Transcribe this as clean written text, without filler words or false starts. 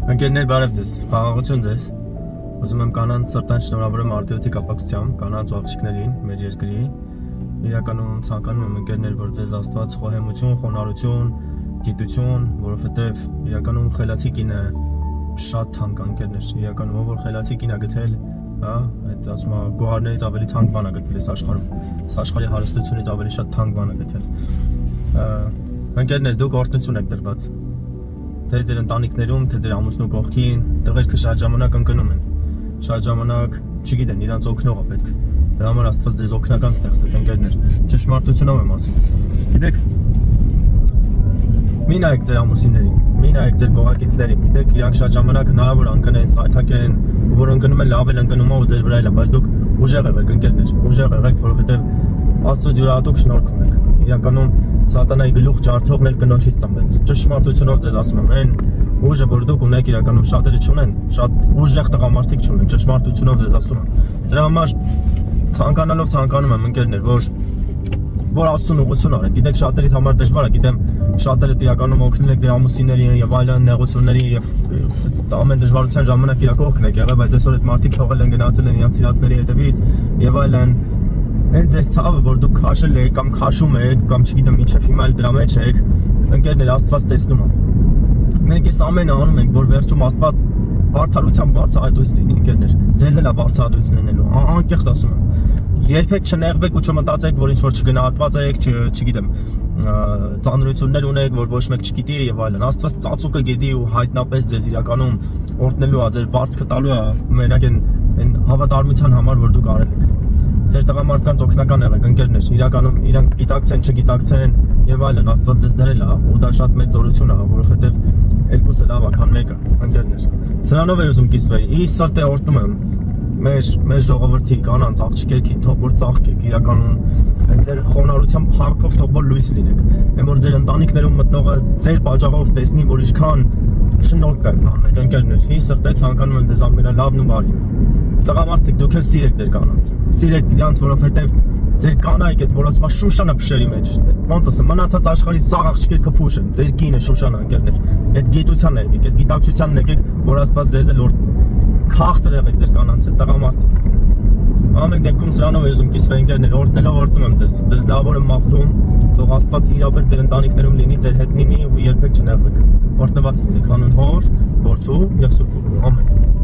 Ընկերներ, բարև ձեզ, խաղաղություն ձեզ։ Ուզում եմ կանանց սրտան շնորհավորեմ արդյունքի կապակցությամբ կանանց ու աղջիկներին մեր երկրի։ Իրականում ցանկանում եմ ընկերներ, որ ձեզ Աստված խոհեմություն, խոնարհություն, գիտություն, որովհետև իրականում խելացի կինը շատ թանկ ընկերներ։ Իրականում ով որ խելացի կին է գտել, հա, այդ ասում է գոհարներից ավելի թանկ բան է գտել այս աշխարհում։ Այս աշխարհի հարստությունից ավելի շատ թանկ բան է գտել։ Ընկերներ, դուք օրհնություն եք դրված։ Թե ձեր ընտանիքներում, թե ձեր ամուսնու կողքին, տղերքը շատ ժամանակ ընկնում են։ Շատ ժամանակ, չգիտեն, իրանց օգնողը պետք։ Դրա համար Աստված ձեզ օգնական ստեղծեց, ընկերներ։ Ճշմարտությունով եմ ասում։ Գիտեք, մի նայեք ձեր ամուսիններին, մի նայեք ձեր կողակիցներին։ Գիտեք, իրանք շատ ժամանակ հնարավոր ընկնեն, սայթակեն, որ ընկնում են լավ էլ ընկնում ու ձեր վրա էլ է, բայց դուք ուժեղ եղեք, ընկերներ, ուժեղ եղեք, որովհետև Աստծո յուրահատուկ շնորհք ունեք։ Իրականում Սատանայի գլուխ ջարդողն էլ կնոջից ծնվեց։ Ճշմարտությունով ձեզ ասում եմ, այն ուժը, որ դուք ունեք, իրականում շատերը չունեն, շատ ուժեղ տղամարդիկ չունեն, ճշմարտությունով ձեզ ասում եմ։ Դրա համար ցանկանալով ցանկանում եմ ընկերներ, որ Աստծուն ուղղություն արեք։ Գիտեք, շատերիդ համար դժվար է, գիտեմ, շատերը իրականում օգնել եք ձեր ամուսիններին եւ այլն նեղությունների եւ ամեն դժվարության ժամանակ իրական օգնել եք եղել, բայց այսօր այդ մարդիկ թողել են գնացել են իրանց իրացների հետևից եւ այլն։ Այն ձեր ցավը, որ դուք քաշել եք կամ քաշում եք կամ չգիտեմ ինչեւ հիմա էլ դրա մեջ եք, ընկերներ, Աստված տեսնում է։ Մենք այս ամենը անում ենք, որ վերջում Աստված բարթարության բարձրահայտույց լինի, ընկերներ։ Ձեզ էլ է բարձրահայտույց լինելու, անկեղծ ասում եմ։ Երբեք չնեղվեք ու չմտածեք, որ ինչ որ չգնահատված եք, չգիտեմ, ծանրություններ ունեք, որ ոչ մեկ չգիտի եւ այլն։ Աստված ծածուկը գիտի ու հայտնապես ձեզ իրականում օրհնելու է, ձեր վարձքը տալու է մենակ այն հավատարմության համար, որ դուք արել եք։ Ձեր տղամարդկանց օգնական եղեք, ընկերներ, իրականում իրանք գիտակցեն, չգիտակցեն եւ այլն, Աստված ձեզ դրել է ու դա շատ մեծ զորություն է, որովհետեւ երկուսը լավ է, քան մեկը, ընկերներ։ Սրանով եմ ուզում կիսվել։ Իս սրտե օրհնում եմ մեր ժողովրդի կանանց աղջիկերքին, թող որ ծաղկեք, իրականում ձեր խոնարհության փառքով թող որ լույս լինեք։ Այն որ ձեր ընտանիքներում մտնողը ձեր պատճառով տեսնի, որ ինչքան շնորհք կա կանանց, ընկերներ։ Իս սրտե ցանկանում եմ ձեզ ամենալավն ու բարին։ Տղամարդիկ, դուք էլ սիրեք ձեր կանանց։ Սիրեք իրանց, որովհետև ձեր կանայք այդ որ ասում է Շուշանը փշերի մեջ։ Ոնց ասեմ, մնացած աշխարհից սաղ աղջիկերը փուշ են։ Ձեր կինը Շուշանը, ընկերներ։ Այդ գիտությանն եկեք, այդ գիտակցությանն եկեք, որ Աստված ձեզ էլ օրհնի։ Քաղցր եղեք ձեր կանանց հետ, տղամարդիկ։ Ամեն դեպքում սրանով եմ ուզում կիսվել, ընկերներ, օրհնելով օրհնում եմ ձեզ։ Ձեզ լավոր եմ մաղթում, թող Աստված իրապես ձեր ընտանիքներում լինի, ձեր հետ լինի ու երբեք չնեղվեք։ Օրհնված լինեք, հանուն Հոր, Որդու եւ Սուրբ Հոգու։ Ամեն։